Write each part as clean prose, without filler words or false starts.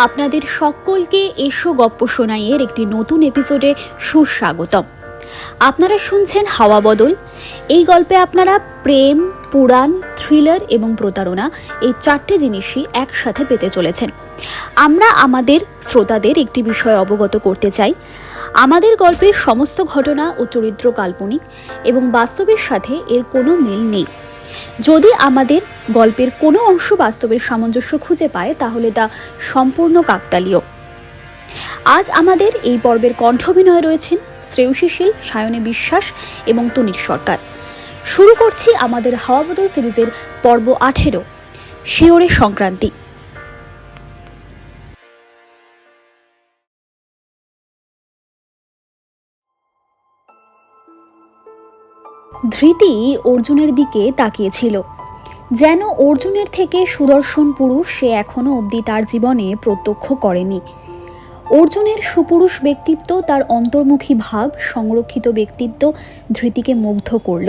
আপনাদের সকলকে এসো গপ্প শোনাইয়ের একটি নতুন এপিসোডে সুস্বাগতম। আপনারা শুনছেন হাওয়া বদল। এই গল্পে আপনারা প্রেম, পুরাণ, থ্রিলার এবং প্রতারণা এই চারটে জিনিসই একসাথে পেতে চলেছেন। আমরা আমাদের শ্রোতাদের একটি বিষয় অবগত করতে চাই। আমাদের গল্পের সমস্ত ঘটনা ও চরিত্র কাল্পনিক এবং বাস্তবের সাথে এর কোনো মিল নেই। যদি আমাদের গল্পের কোনো অংশ বাস্তবের সামঞ্জস্য খুঁজে পায় তাহলে তা সম্পূর্ণ কাকতালীয়। আজ আমাদের এই পর্বের কণ্ঠাভিনয়ে রয়েছেন শ্রেয়সী শীল, সায়নী বিশ্বাস এবং তনির সরকার। শুরু করছি আমাদের হাওয়া বদল সিরিজের পর্ব 18, শিওরে সংক্রান্তি। ধৃতি অর্জুনের দিকে তাকিয়েছিল, যেন অর্জুনের থেকে সুদর্শন পুরুষ সে এখনো অবধি তার জীবনে প্রত্যক্ষ করেনি। অর্জুনের সুপুরুষ ব্যক্তিত্ব, তার অন্তর্মুখী ভাব, সংরক্ষিত ব্যক্তিত্ব ধৃতিকে মুগ্ধ করল।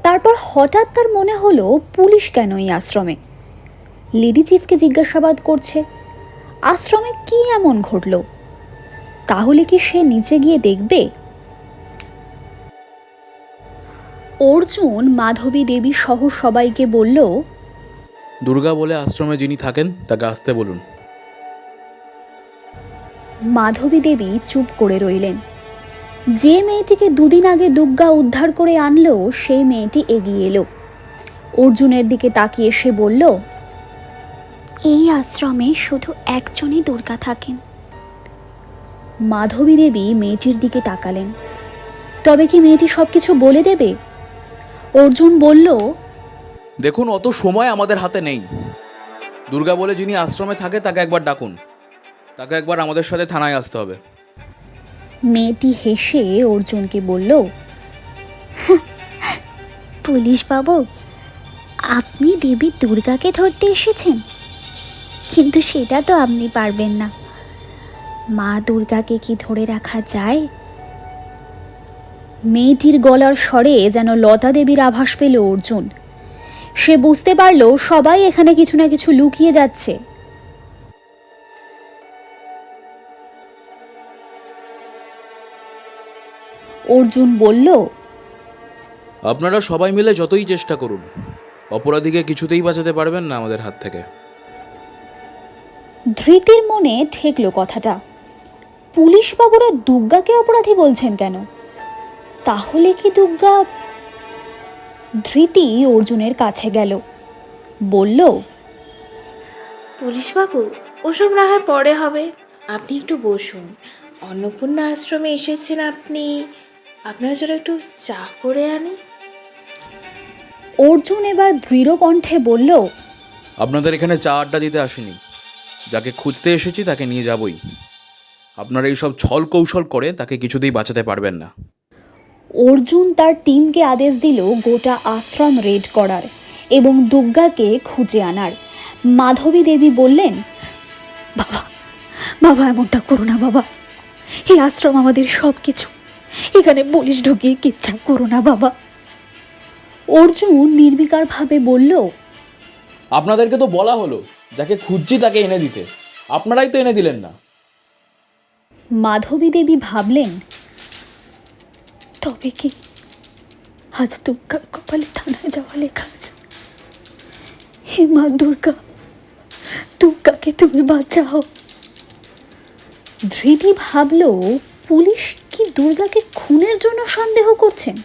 তারপর হঠাৎ তার মনে হলো, পুলিশ কেন এই আশ্রমে? লেডি চিফকে জিজ্ঞাসাবাদ করছে। আশ্রমে কি এমন ঘটল? তাহলে কি সে নিচে গিয়ে দেখবে? অর্জুন মাধবী দেবী সহ সবাইকে বলল, দুর্গা বলে আশ্রমে যিনি থাকেন তাকে আসতে বলুন। মাধবী দেবী চুপ করে রইলেন। যে মেয়েটিকে দুদিন আগে দুর্গা উদ্ধার করে আনলো সেই মেয়েটি এগিয়ে এলো। অর্জুনের দিকে তাকিয়ে সে বলল, এই আশ্রমে শুধু একজনই দুর্গা থাকেন। মাধবী দেবী মেয়েটির দিকে তাকালেন। তবে কি মেয়েটি সবকিছু বলে দেবে? অর্জুন বলল, দেখুন, অত সময় আমাদের হাতে নেই। দুর্গা বলে যিনি আশ্রমে থাকে তাকে একবার ডাকুন। তাকে একবার আমাদের সাথে থানায় আসতে হবে। মেয়েটি হেসে অর্জুনকে বলল, পুলিশ বাবু, আপনি দেবী দুর্গাকে ধরতে এসেছেন, কিন্তু সেটা তো আপনি পারবেন না। মা দুর্গাকে কি ধরে রাখা যায়? মেয়েটির গলার স্বরে যেন লতা দেবীর আভাস পেল অর্জুন। সে বুঝতে পারল সবাই এখানে কিছু না কিছু লুকিয়ে যাচ্ছে। অর্জুন বলল, আপনারা সবাই মিলে যতই চেষ্টা করুন, অপরাধীকে কিছুতেই বাঁচাতে পারবেন না আমাদের হাত থেকে। ধৃতির মনে ঠেকল কথাটা। পুলিশ বাবুরা দুর্গাকে অপরাধী বলছেন কেন? তাহলে কি দুর্গা? ধৃতি অর্জুনের কাছে গেল, বলল, পুলিশবাবু, ওসব না হয় পরে হবে। আপনি একটু বসুন। অন্নপূর্ণা আশ্রমে এসেছেন আপনি, আপনার জন্য একটু চা করে আনি। অর্জুন এবার দৃঢ় কণ্ঠে বলল, আপনাদের এখানে চা আড্ডা দিতে আসেনি। যাকে খুঁজতে এসেছি তাকে নিয়ে যাবই। আপনারা এইসব ছল কৌশল করে তাকে কিছুতেই বাঁচাতে পারবেন না। অর্জুন তার টিমকে আদেশ দিল গোটা আশ্রম রেড করার এবং দুর্গাকে খুঁজে আনার। মাধবী দেবী বললেন, বাবা বাবা এমনটা করো না বাবা, এই আশ্রম আমাদের সব কিছু, এখানে পুলিশ ঢুকিয়ে কিচ্ছা করো না বাবা। অর্জুন নির্বিকারভাবে বলল, আপনাদেরকে তো বলা হলো যাকে খুঁজছি তাকে এনে দিতে, আপনারাই তো এনে দিলেন না। মাধবী দেবী ভাবলেন, তবে কি আজ দুর্গার কপালে থানায় যাওয়া লেখা আছে? হে মা দুর্গা, দুর্গাকে তুমি বাঁচাও। ধৃতি ভাবল, পুলিশ কি দুর্গাকে খুনের জন্য সন্দেহ করছেন?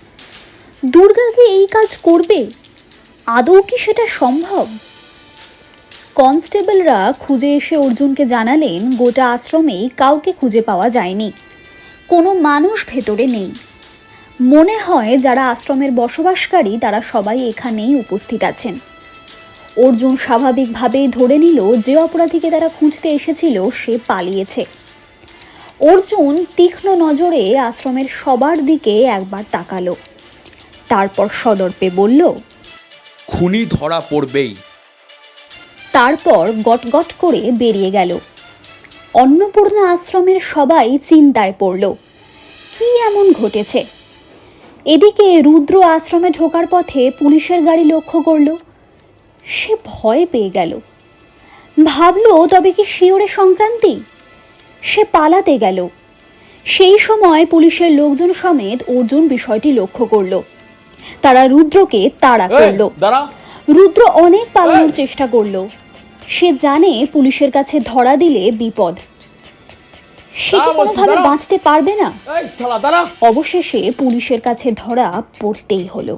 দুর্গাকে এই কাজ করবে? আদৌ কি সেটা সম্ভব? কনস্টেবলরা খুঁজে এসে অর্জুনকে জানালেন, গোটা আশ্রমেই কাউকে খুঁজে পাওয়া যায়নি। কোনো মানুষ ভেতরে নেই। মনে হয় যারা আশ্রমের বসবাসকারী তারা সবাই এখানেই উপস্থিত আছেন। অর্জুন স্বাভাবিকভাবেই ধরে নিল যে অপরাধীকে তারা খুঁজতে এসেছিল সে পালিয়েছে। অর্জুন তীক্ষ্ণ নজরে আশ্রমের সবার দিকে একবার তাকালো, তারপর সদর্পে বলল, খুনি ধরা পড়বেই। তারপর গটগট করে বেরিয়ে গেল। অন্নপূর্ণা আশ্রমের সবাই চিন্তায় পড়ল, কি এমন ঘটেছে? এদিকে রুদ্র আশ্রমে ঢোকার পথে পুলিশের গাড়ি লক্ষ্য করল। সে ভয় পেয়ে গেল। ভাবলো তবে কি শিওরে সংক্রান্তি। সে পালাতে গেল। সেই সময় পুলিশের লোকজন সমেত অর্জুন বিষয়টি লক্ষ্য করলো। তারা রুদ্রকে তাড়া করলো। দাঁড়া। রুদ্র অনেক পালানোর চেষ্টা করলো। সে জানে পুলিশের কাছে ধরা দিলে বিপদ, সে কি কোনোভাবে বাঁচতে পারবে না। অবশেষে পুলিশের কাছে ধরা পড়তেই হলো।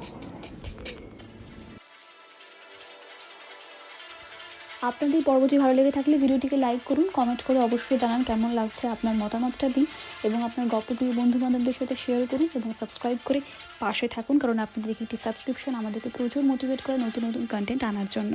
আপনাদের পর্বটি ভালো লেগে থাকলে ভিডিওটিকে লাইক করুন, কমেন্ট করে অবশ্যই জানান কেমন লাগছে, আপনার মতামতটা দিন এবং আপনার গল্পপ্রিয় বন্ধু বান্ধবদের সাথে শেয়ার করুন এবং সাবস্ক্রাইব করে পাশে থাকুন, কারণ আপনাদের একটি সাবস্ক্রিপশন আমাদেরকে প্রচুর মোটিভেট করে নতুন নতুন কন্টেন্ট আনার জন্য।